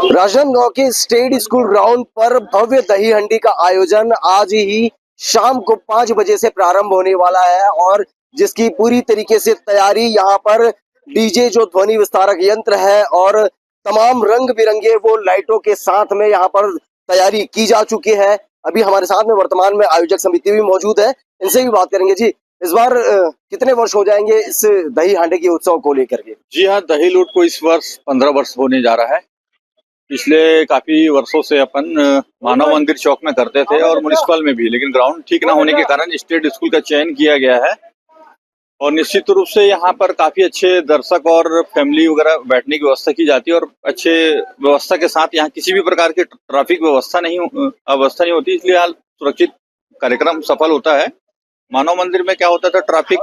राजनांदगांव के स्टेट स्कूल ग्राउंड पर भव्य दही हंडी का आयोजन आज ही शाम को 5 बजे से प्रारंभ होने वाला है और जिसकी पूरी तरीके से तैयारी यहाँ पर डीजे जो ध्वनि विस्तारक यंत्र है और तमाम रंग बिरंगे वो लाइटों के साथ में यहाँ पर तैयारी की जा चुकी है। अभी हमारे साथ में वर्तमान में आयोजक समिति भी मौजूद है, इनसे भी बात करेंगे। जी, इस बार कितने वर्ष हो जाएंगे इस दही हांडी के उत्सव को लेकर के? जी हाँ, दही लूट को इस वर्ष 15 वर्ष होने जा रहा है। पिछले काफी वर्षों से अपन मानव मंदिर चौक में करते थे और म्युनिसिपल में भी, लेकिन ग्राउंड ठीक ना होने के कारण स्टेट स्कूल का चयन किया गया है और निश्चित रूप से यहाँ पर काफी अच्छे दर्शक और फैमिली वगैरह बैठने की व्यवस्था की जाती है और अच्छे व्यवस्था के साथ यहाँ किसी भी प्रकार की ट्रैफिक अवस्था नहीं होती, इसलिए यहाँ सुरक्षित कार्यक्रम सफल होता है। मानव मंदिर में क्या होता था, ट्रैफिक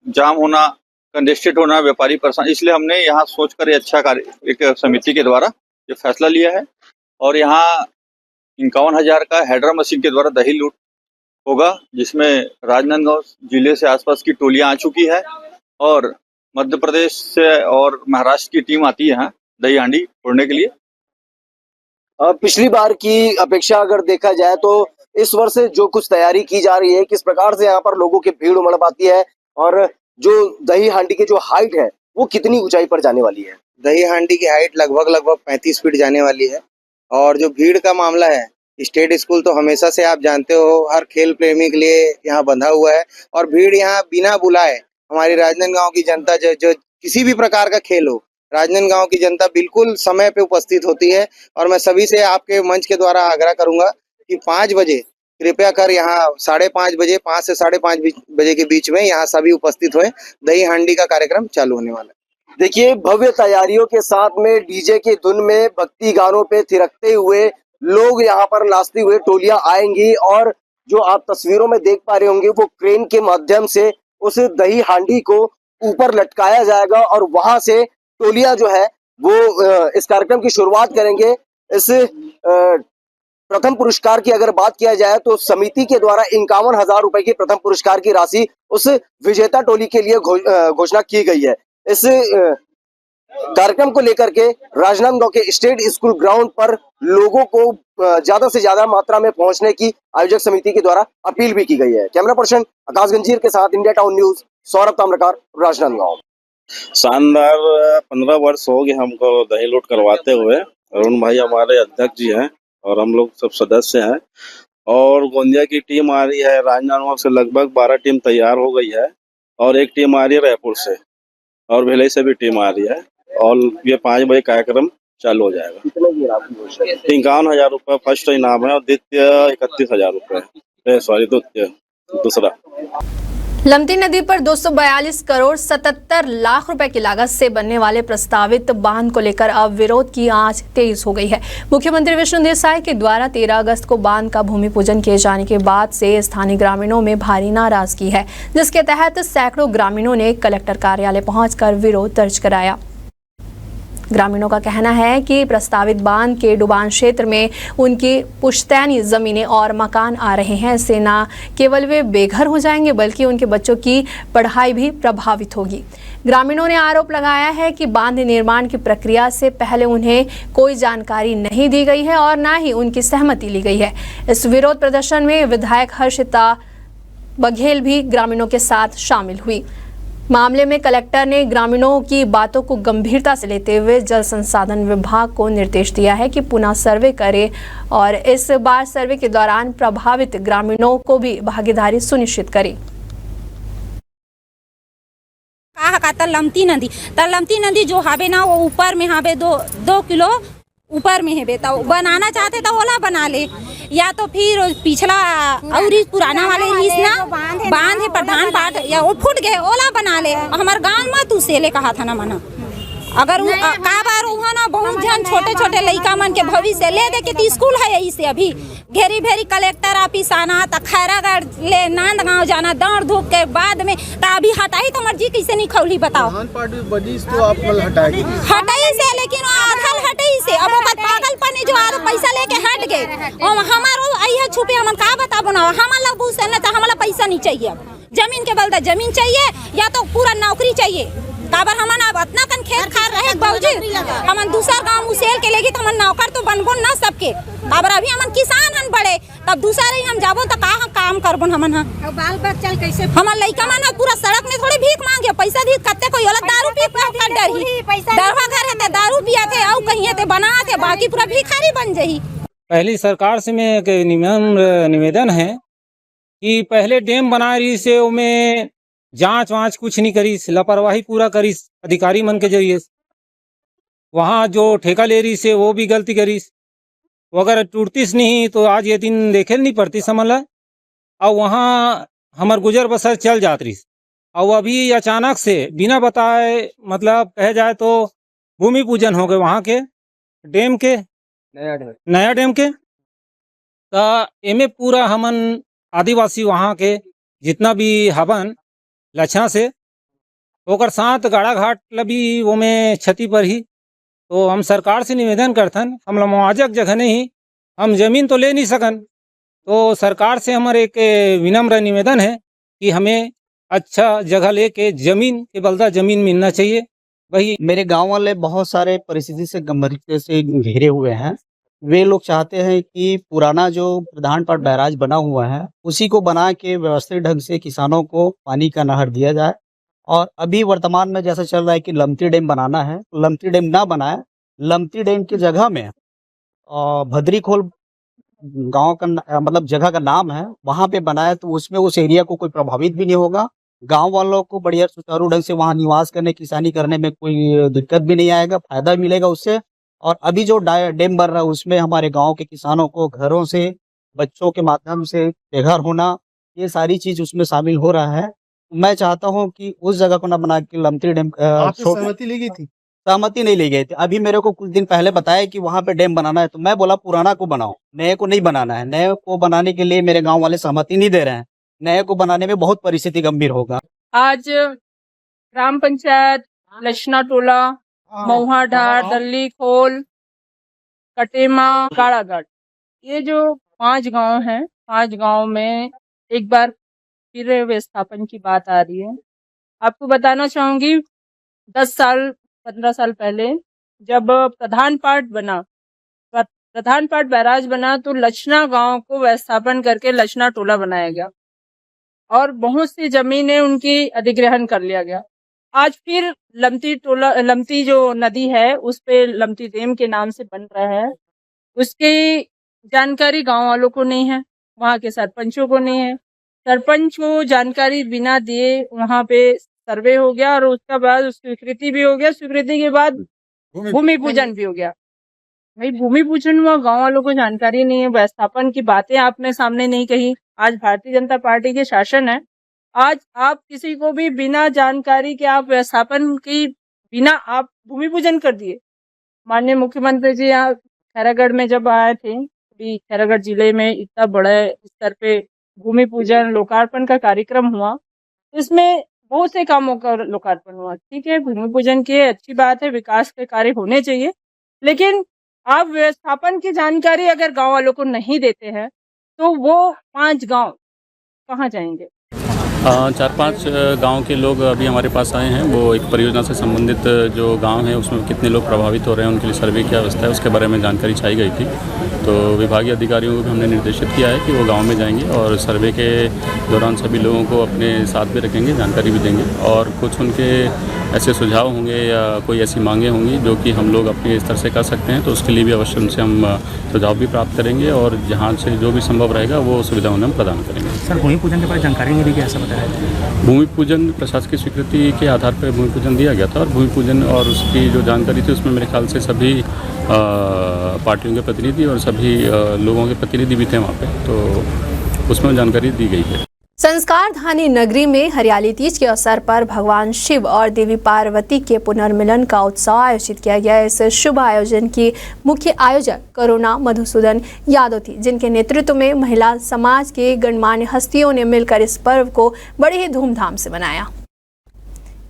जाम होना, कंजेस्टेड होना, व्यापारी परेशान, इसलिए हमने यहाँ सोचकर अच्छा कार्य एक समिति के द्वारा ये फैसला लिया है और यहाँ 51,000 का हेडर मशीन के द्वारा दही लूट होगा, जिसमें राजनांदगांव जिले से आसपास की टोलियां आ चुकी है और मध्य प्रदेश से और महाराष्ट्र की टीम आती है यहाँ दही हांडी फोड़ने के लिए। पिछली बार की अपेक्षा अगर देखा जाए तो इस वर्ष जो कुछ तैयारी की जा रही है, किस प्रकार से यहाँ पर लोगों की भीड़ उमड़ पाती है और जो दही हांडी की जो हाइट है वो कितनी ऊंचाई पर जाने वाली है? दही हांडी की हाइट लगभग 35 फीट जाने वाली है और जो भीड़ का मामला है, स्टेट स्कूल तो हमेशा से आप जानते हो हर खेल प्रेमी के लिए यहाँ बंधा हुआ है और भीड़ यहाँ बिना बुलाए हमारी राजनांदगांव की जनता जो किसी भी प्रकार का खेल हो, राजनांदगांव की जनता बिल्कुल समय पे उपस्थित होती है और मैं सभी से आपके मंच के द्वारा आग्रह करूंगा कि 5 बजे कृपया कर यहाँ 5:30 बजे 5 से 5:30 बजे के बीच में यहाँ सभी उपस्थित हुए। दही हांडी का कार्यक्रम चालू होने वाला है। देखिए, भव्य तैयारियों के साथ में डीजे की धुन में भक्ति गानों पे थिरकते हुए लोग यहाँ पर नाचते हुए टोलियां आएंगी और जो आप तस्वीरों में देख पा रहे होंगे वो क्रेन के माध्यम से उस दही हांडी को ऊपर लटकाया जाएगा और वहां से टोलियां जो है वो इस कार्यक्रम की शुरुआत करेंगे। इस प्रथम पुरस्कार की अगर बात किया जाए तो समिति के द्वारा 51,000 रुपए की प्रथम पुरस्कार की राशि उस विजेता टोली के लिए घोषणा की गई है। इस कार्यक्रम को लेकर के राजनांदगांव के स्टेट स्कूल ग्राउंड पर लोगों को ज्यादा से ज्यादा मात्रा में पहुंचने की आयोजक समिति के द्वारा अपील भी की गई है। कैमरा पर्सन आकाश गंजीर के साथ India town news, Saurabh Tamrakar, Rajnandgaon. शानदार 15 वर्ष हो गए हमको दही लूट करवाते हुए। अरुण भाई हमारे अध्यक्ष जी हैं और हम लोग सब सदस्य हैं और गोंदिया की टीम आ रही है। राजनांदगांव से लगभग 12 टीम तैयार हो गई है और एक टीम आ रही है रायपुर से और भिलाई से भी टीम आ रही है और ये 5 बजे कार्यक्रम चालू हो जाएगा। कितने की इनाम की घोषणा? 51,000 रुपये फर्स्ट इनाम है और द्वितीय 31,000 रुपये, सॉरी दूसरा। लमती नदी पर 242 करोड़ 77 लाख रुपए की लागत से बनने वाले प्रस्तावित बांध को लेकर अब विरोध की आंच तेज हो गई है। मुख्यमंत्री विष्णु देसाई के द्वारा 13 अगस्त को बांध का भूमि पूजन किए जाने के बाद से स्थानीय ग्रामीणों में भारी नाराजगी है, जिसके तहत सैकड़ों ग्रामीणों ने कलेक्टर कार्यालय पहुंचकर विरोध दर्ज कराया। ग्रामीणों का कहना है कि प्रस्तावित बांध के डुबान क्षेत्र में उनकी पुश्तैनी जमीनें और मकान आ रहे हैं। इससे न केवल वे बेघर हो जाएंगे बल्कि उनके बच्चों की पढ़ाई भी प्रभावित होगी। ग्रामीणों ने आरोप लगाया है कि बांध निर्माण की प्रक्रिया से पहले उन्हें कोई जानकारी नहीं दी गई है और न ही उनकी सहमति ली गई है। इस विरोध प्रदर्शन में विधायक हर्षिता बघेल भी ग्रामीणों के साथ शामिल हुई। मामले में कलेक्टर ने ग्रामीणों की बातों को गंभीरता से लेते हुए जल संसाधन विभाग को निर्देश दिया है कि पुनः सर्वे करे और इस बार सर्वे के दौरान प्रभावित ग्रामीणों को भी भागीदारी सुनिश्चित करे। तलमती नदी जो हावे ना वो ऊपर में हावे 2 किलो ऊपर में है बेटा, बनाना चाहते तो ओला बना ले, या तो फिर पिछला और पुराना वाले ना बांध है प्रधान पाठ या वो फूट गए ओला बना ले। हमारे गांव में तू सेले कहा था ना मना, अगर का बार हुआ ना बहुत जन छोटे छोटे लड़का मन के भविष्य ले दे के स्कूल है यही से अभी घेरी भेरी कलेक्टर ऑफिस आना तो खैरागढ़ ले नांदगांव जाना दौड़ धूप के बाद में अभी हटाई तो मर्जी कैसे नहीं खौली बताओ। तो आप हटाई से लेकिन आधल हटाई से अब पागलपन जो आ पैसा लेके हट गए और हमारो आई छुपे हम का बताबो ना हमारा घूस है ना तो हमारा पैसा नहीं चाहिए, जमीन के बलदा जमीन चाहिए या तो पूरा नौकरी चाहिए। काबर हमन अब इतना कन खेत खार रहे बाबूजी हमन दूसरा गांव मुसेल के लेगी तो हमन नौकर तो बनबो ना सबके। काबर अभी हमन किसान हन बड़े तब दूसरा ही हम जाबो तो का काम करबो हमन हा बाल बच्चा कैसे हमन लइका मन पूरा सड़क में थोड़ी भीख मांगे पैसा दी कत्ते कोई अलग दारू पी कर डरही दरवा घर है दारू पिया थे और कहीं थे बना थे बाकी पूरा भिखारी बन जही। पहली सरकार से में एक निवेदन है कि पहले डैम बना रही से उमें जांच वाँच कुछ नहीं करीस, लापरवाही पूरा करीस अधिकारी मन के जरिए। वहाँ जो ठेका ले रही से वो भी गलती करीस, वो अगर टूटतीस नहीं तो आज ये दिन देखे नहीं पड़ती समझ ला। और वहाँ हमार गुजर बसर चल जात रही और अभी अचानक से बिना बताए मतलब कहे जाए तो भूमि पूजन हो गए वहाँ के डैम के नया डैम के। तो एमे पूरा हमन आदिवासी वहाँ के जितना भी हवन लच्छा से ओकर साथ गाड़ा घाट लबी वो में क्षति पर ही। तो हम सरकार से निवेदन करथन हम मुआवजा जगह नहीं हम जमीन तो ले नहीं सकन, तो सरकार से हमारे एक विनम्र निवेदन है कि हमें अच्छा जगह लेके जमीन के बलदा जमीन मिलना चाहिए। वही मेरे गांव वाले बहुत सारे परिस्थिति से गंभीरता से घिरे हुए हैं। वे लोग चाहते हैं कि पुराना जो प्रधान पाट बैराज बना हुआ है उसी को बना के व्यवस्थित ढंग से किसानों को पानी का नहर दिया जाए। और अभी वर्तमान में जैसा चल रहा है कि लमती डैम बनाना है, लमती डैम ना बनाए, लमती डैम की जगह में भद्री खोल गांव का मतलब जगह का नाम है वहां पे बनाए तो उसमें उस एरिया को कोई प्रभावित भी नहीं होगा। गांव वालों को बढ़िया सुचारू ढंग से वहां निवास करने किसानी करने में कोई दिक्कत भी नहीं आएगा, फायदा मिलेगा उससे। और अभी जो डैम बन रहा है उसमें हमारे गांव के किसानों को घरों से बच्चों के माध्यम से बेघर होना ये सारी चीज उसमें शामिल हो रहा है। मैं चाहता हूं कि उस जगह को न बना के लमती डैम सहमति ली गई थी? सहमति नहीं ली गई थी। अभी मेरे को कुछ दिन पहले बताया कि वहां पे डैम बनाना है तो मैं बोला पुराना को बनाओ, नए को नहीं बनाना है। नए को बनाने के लिए मेरे गाँव वाले सहमति नहीं दे रहे हैं, नए को बनाने में बहुत परिस्थिति गंभीर होगा। आज ग्राम पंचायत लछना टोला मऊहा ढार दल्ली खोल कटेमा काड़ागढ़ ये जो 5 गांव हैं, 5 गांव में एक बार फिर विस्थापन की बात आ रही है। आपको बताना चाहूंगी 10 साल 15 साल पहले जब प्रधान पाट बैराज बना तो लछना गांव को विस्थापन करके लछना टोला बनाया गया और बहुत सी जमीनें उनकी अधिग्रहण कर लिया गया। आज फिर लमती जो नदी है उस पे लमती डैम के नाम से बन रहा है, उसकी जानकारी गांव वालों को नहीं है, वहां के सरपंचों को नहीं है। सरपंच को जानकारी बिना दिए वहां पे सर्वे हो गया और उसके बाद उसकी स्वीकृति भी हो गया, स्वीकृति के बाद भूमि पूजन भी हो गया। भाई भूमि पूजन हुआ, गांव वालों को जानकारी नहीं है, विस्थापन की बातें आपने सामने नहीं कही। आज भारतीय जनता पार्टी के शासन है, आज आप किसी को भी बिना जानकारी के आप विस्थापन की बिना आप भूमि पूजन कर दिए। माननीय मुख्यमंत्री जी यहाँ खैरागढ़ में जब आए थे, अभी खैरागढ़ जिले में इतना बड़ा स्तर पे भूमि पूजन लोकार्पण का कार्यक्रम हुआ, इसमें बहुत से कामों का लोकार्पण हुआ। ठीक है, भूमि पूजन की अच्छी बात है, विकास के कार्य होने चाहिए, लेकिन आप व्यवस्थापन की जानकारी अगर गांव वालों को नहीं देते हैं तो वो 5 गांव कहाँ जाएंगे? 4-5 गांव के लोग अभी हमारे पास आए हैं। वो एक परियोजना से संबंधित जो गांव है उसमें कितने लोग प्रभावित हो रहे हैं, उनके लिए सर्वे की व्यवस्था है, उसके बारे में जानकारी चाहिए गई थी। तो विभागीय अधिकारियों को भी हमने निर्देशित किया है कि वो गांव में जाएंगे और सर्वे के दौरान सभी लोगों को अपने साथ भी रखेंगे, जानकारी भी देंगे और कुछ उनके ऐसे सुझाव होंगे या कोई ऐसी मांगें होंगी जो कि हम लोग अपने स्तर से कर सकते हैं, तो उसके लिए भी अवश्य उनसे हम सुझाव भी प्राप्त करेंगे और जहाँ से जो भी संभव रहेगा वो सुविधा उन्हें हम प्रदान करेंगे। सर, भूमि पूजन के बारे में जानकारी मिली कि ऐसा बताया है? भूमि पूजन प्रशासकीय स्वीकृति के आधार पर भूमि पूजन दिया गया था और भूमि पूजन और उसकी जो जानकारी थी उसमें मेरे ख्याल से सभी पार्टियों के प्रतिनिधि और सभी लोगों के प्रतिनिधि भी थे वहाँ पे, तो उसमें जानकारी दी गई है। संस्कार धानी नगरी में हरियाली तीज के अवसर पर भगवान शिव और देवी पार्वती के पुनर्मिलन का उत्सव आयोजित किया गया। इस शुभ आयोजन की मुख्य आयोजक करुणा मधुसूदन यादव थी, जिनके नेतृत्व में महिला समाज के गणमान्य हस्तियों ने मिलकर इस पर्व को बड़े ही धूमधाम से मनाया।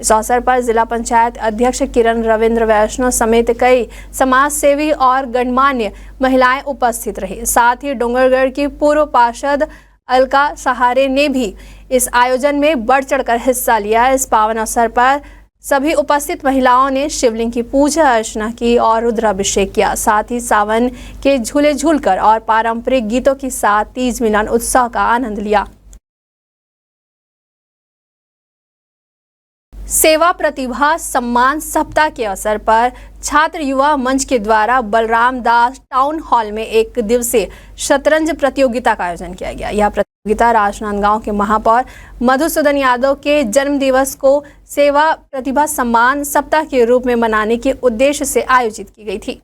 इस अवसर पर जिला पंचायत अध्यक्ष किरण रविंद्र वैष्णव समेत कई समाज सेवी और गणमान्य महिलाएं उपस्थित रही। साथ ही डोंगरगढ़ की पूर्व पार्षद अलका सहारे ने भी इस आयोजन में बढ़ चढ़कर हिस्सा लिया। इस पावन अवसर पर सभी उपस्थित महिलाओं ने शिवलिंग की पूजा अर्चना की और रुद्राभिषेक किया। साथ ही सावन के झूले झूलकर और पारंपरिक गीतों के साथ तीज मिलन उत्सव का आनंद लिया। सेवा प्रतिभा सम्मान सप्ताह के अवसर पर छात्र युवा मंच के द्वारा बलराम दास टाउन हॉल में एक दिवसीय शतरंज प्रतियोगिता का आयोजन किया गया। यह प्रतियोगिता राजनांदगांव के महापौर मधुसूदन यादव के जन्म दिवस को सेवा प्रतिभा सम्मान सप्ताह के रूप में मनाने के उद्देश्य से आयोजित की गई थी।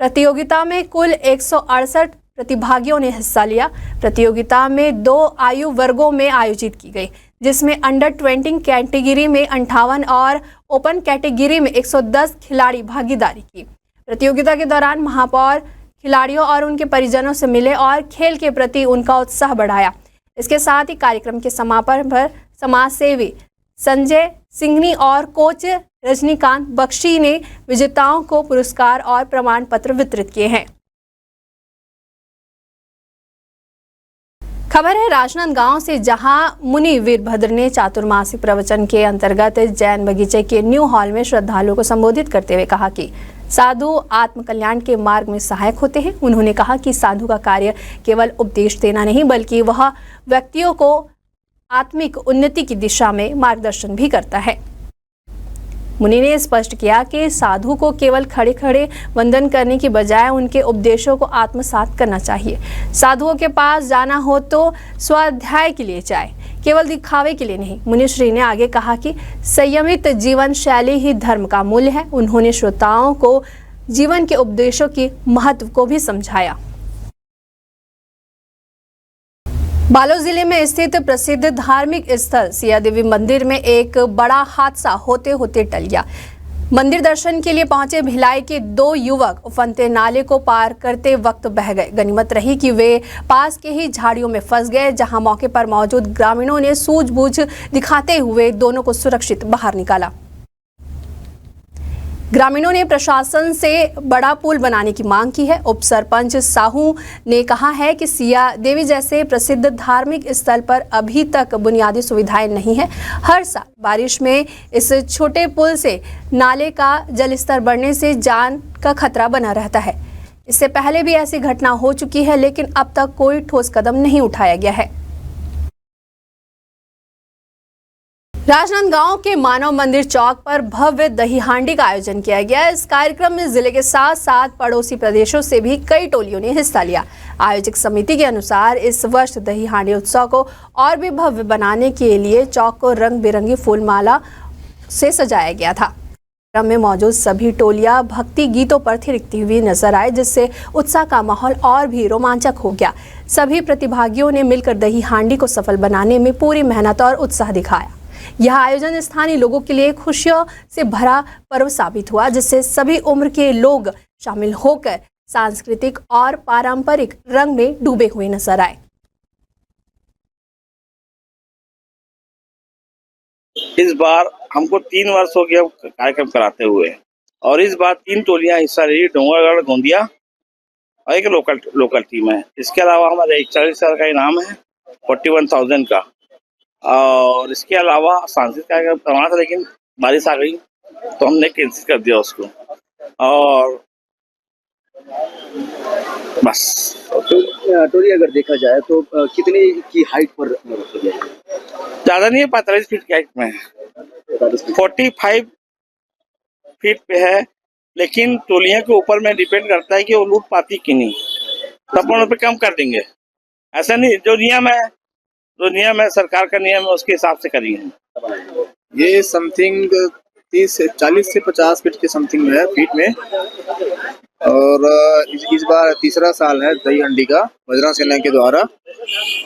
प्रतियोगिता में कुल 168 प्रतिभागियों ने हिस्सा लिया। प्रतियोगिता में 2 आयु वर्गों में आयोजित की गई, जिसमें अंडर 20 कैटेगरी में 58 और ओपन कैटेगरी में 110 खिलाड़ी भागीदारी की। प्रतियोगिता के दौरान महापौर खिलाड़ियों और उनके परिजनों से मिले और खेल के प्रति उनका उत्साह बढ़ाया। इसके साथ ही कार्यक्रम के समापन पर समाज सेवी संजय सिंघनी और कोच रजनीकांत बख्शी ने विजेताओं को पुरस्कार और प्रमाण पत्र वितरित किए हैं। खबर है राजनांदगांव से, जहां मुनि वीरभद्र ने चातुर्मासिक प्रवचन के अंतर्गत जैन बगीचे के न्यू हॉल में श्रद्धालुओं को संबोधित करते हुए कहा कि साधु आत्म कल्याण के मार्ग में सहायक होते हैं। उन्होंने कहा कि साधु का कार्य केवल उपदेश देना नहीं, बल्कि वह व्यक्तियों को आत्मिक उन्नति की दिशा में मार्गदर्शन भी करता है। मुनि ने स्पष्ट किया कि साधु को केवल खड़े खड़े वंदन करने की बजाय उनके उपदेशों को आत्मसात करना चाहिए। साधुओं के पास जाना हो तो स्वाध्याय के लिए जाए, केवल दिखावे के लिए नहीं। मुनिश्री ने आगे कहा कि संयमित जीवन शैली ही धर्म का मूल्य है। उन्होंने श्रोताओं को जीवन के उपदेशों की महत्व को भी समझाया। बालोद जिले में स्थित प्रसिद्ध धार्मिक स्थल सिया देवी मंदिर में एक बड़ा हादसा होते होते टल गया। मंदिर दर्शन के लिए पहुंचे भिलाई के 2 युवक उफनते नाले को पार करते वक्त बह गए। गनीमत रही कि वे पास के ही झाड़ियों में फंस गए, जहां मौके पर मौजूद ग्रामीणों ने सूझबूझ दिखाते हुए दोनों को सुरक्षित बाहर निकाला। ग्रामीणों ने प्रशासन से बड़ा पुल बनाने की मांग की है। उप सरपंच साहू ने कहा है कि सिया देवी जैसे प्रसिद्ध धार्मिक स्थल पर अभी तक बुनियादी सुविधाएं नहीं है। हर साल बारिश में इस छोटे पुल से नाले का जलस्तर बढ़ने से जान का खतरा बना रहता है। इससे पहले भी ऐसी घटना हो चुकी है, लेकिन अब तक कोई ठोस कदम नहीं उठाया गया है। राजनांदगांव के मानव मंदिर चौक पर भव्य दही हांडी का आयोजन किया गया। इस कार्यक्रम में जिले के साथ साथ पड़ोसी प्रदेशों से भी कई टोलियों ने हिस्सा लिया। आयोजक समिति के अनुसार इस वर्ष दही हांडी उत्सव को और भी भव्य बनाने के लिए चौक को रंग बिरंगी फूल माला से सजाया गया था। कार्यक्रम में मौजूद सभी टोलियां भक्ति गीतों पर थिरकती हुई नजर आए, जिससे उत्साह का माहौल और भी रोमांचक हो गया। सभी प्रतिभागियों ने मिलकर दही हांडी को सफल बनाने में पूरी मेहनत और उत्साह दिखाया। यह आयोजन स्थानीय लोगों के लिए खुशियों से भरा पर्व साबित हुआ, जिससे सभी उम्र के लोग शामिल होकर सांस्कृतिक और पारंपरिक रंग में डूबे हुए नजर आए। इस बार हमको 3 वर्ष हो गया कार्यक्रम कराते हुए, और इस बार 3 टोलियां हिस्सा रही, डोंगरगढ़, गोंदिया और एक लोकल टीम है। इसके अलावा हमारे 41,000 का इनाम है, 41,000 का। और इसके अलावा सांस्कृतिक कार्यक्रम करवाना था, लेकिन बारिश आ गई तो हमने कैंसिल कर दिया उसको, और बस। टोली अगर देखा जाए तो कितने की हाइट पर रखी है? ज़्यादा नहीं है, 45 फीट की हाइट में है, 45 फीट पे है, लेकिन टोलियों के ऊपर में डिपेंड करता है कि वो लूट पाती कि नहीं, तो अपन उन पर कम कर देंगे। ऐसा नहीं, जो नियम है सरकार का नियम है, उसके हिसाब से करेंगे। ये समथिंग 40 से 50 फीट के समथिंग में है, फीट में। और इस बार तीसरा साल है दही हंडी का बजरंग सेना के द्वारा,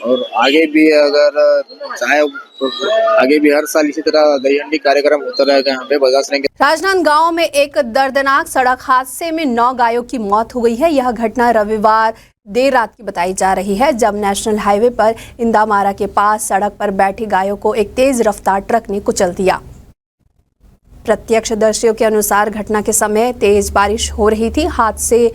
और आगे भी अगर चाहे तो आगे भी हर साल इसी तरह दही हंडी कार्यक्रम होता रहेगा यहाँ पे बजरंग सेना के। राजनांदगांव में एक दर्दनाक सड़क हादसे में 9 गायों की मौत हो गई है। यह घटना रविवार देर रात की बताई जा रही है, जब नेशनल हाईवे पर इंदामारा के पास सड़क पर बैठी गायों को एक तेज रफ्तार ट्रक ने कुचल दिया। प्रत्यक्षदर्शियों के अनुसार घटना के समय तेज बारिश हो रही थी। हादसे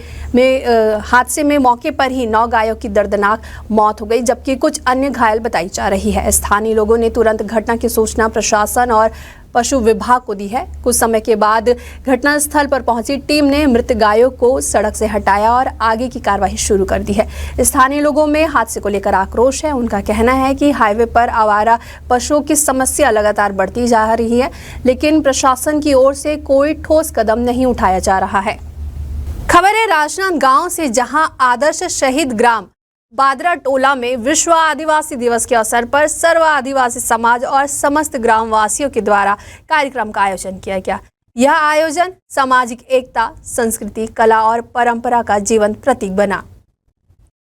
में मौके पर ही 9 गायों की दर्दनाक मौत हो गई, जबकि कुछ अन्य घायल बताई जा रही है। स्थानीय लोगों ने तुरंत घटना की सूचना प्रशासन और पशु विभाग को दी है। कुछ समय के बाद घटनास्थल पर पहुंची टीम ने मृत गायों को सड़क से हटाया और आगे की कार्रवाई शुरू कर दी है। स्थानीय लोगों में हादसे को लेकर आक्रोश है। उनका कहना है कि हाईवे पर आवारा पशुओं की समस्या लगातार बढ़ती जा रही है, लेकिन प्रशासन की ओर से कोई ठोस कदम नहीं उठाया जा रहा है। खबर है राजनांदगांव से, जहां आदर्श शहीद ग्राम बादरा टोला में विश्व आदिवासी दिवस के अवसर पर सर्व आदिवासी समाज और समस्त ग्राम वासियों के द्वारा कार्यक्रम का आयोजन किया गया। यह आयोजन सामाजिक एकता, संस्कृति, कला और परंपरा का जीवंत प्रतीक बना।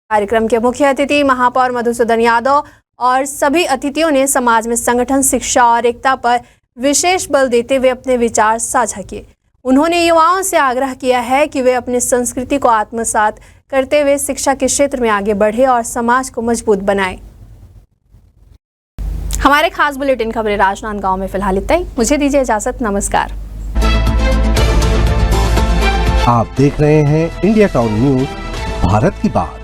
कार्यक्रम के मुख्य अतिथि महापौर मधुसूदन यादव और सभी अतिथियों ने समाज में संगठन, शिक्षा और एकता पर विशेष बल देते हुए अपने विचार साझा किए। उन्होंने युवाओं से आग्रह किया है कि वे अपनी संस्कृति को आत्मसात करते हुए शिक्षा के क्षेत्र में आगे बढ़े और समाज को मजबूत बनाएं। हमारे खास बुलेटिन खबरें राजनांदगांव में फिलहाल इतना ही। मुझे दीजिए इजाजत, नमस्कार। आप देख रहे हैं इंडिया टाउन न्यूज, भारत की बात।